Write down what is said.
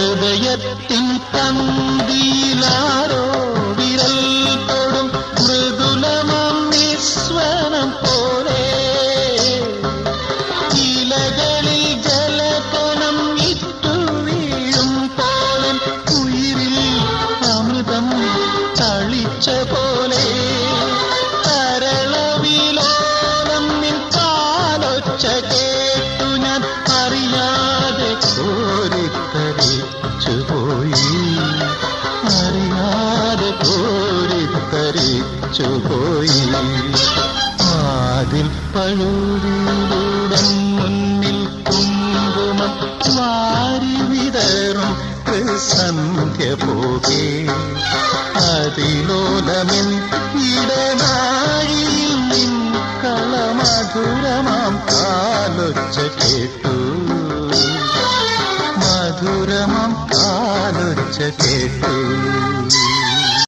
ഹൃദയത്തിൻ തന്തിയിലാരോ വിരൽ തൊടും മൃദുലമാം നിസ്വനം പോലെ ഇലകളിൽ ജലകണം ഇട്ടു വീഴും പോലെ ഉയിരിൽ അമൃതം തളിച്ച പോലെ തരളവിലോലം നിൻ കാലൊച്ച കേട്ടു ഞാൻ അറിയാതെ കോരിത്തരിച്ചുപോയി അറിയാതെ കോരിത്തരിച്ചുപോയി അതിൽ പഴുതിലൂടൻ മുന്നിൽ കുങ്കുമം വാരി വിതറും സന്ധ്യ പോകെ അതിലോലമിൻ ഇടനാഴിയിൽ നിൻ കളമധുരമാം കാലൊച്ച കേട്ടു മധുരമാം കാലൊച്ച കേട്ടു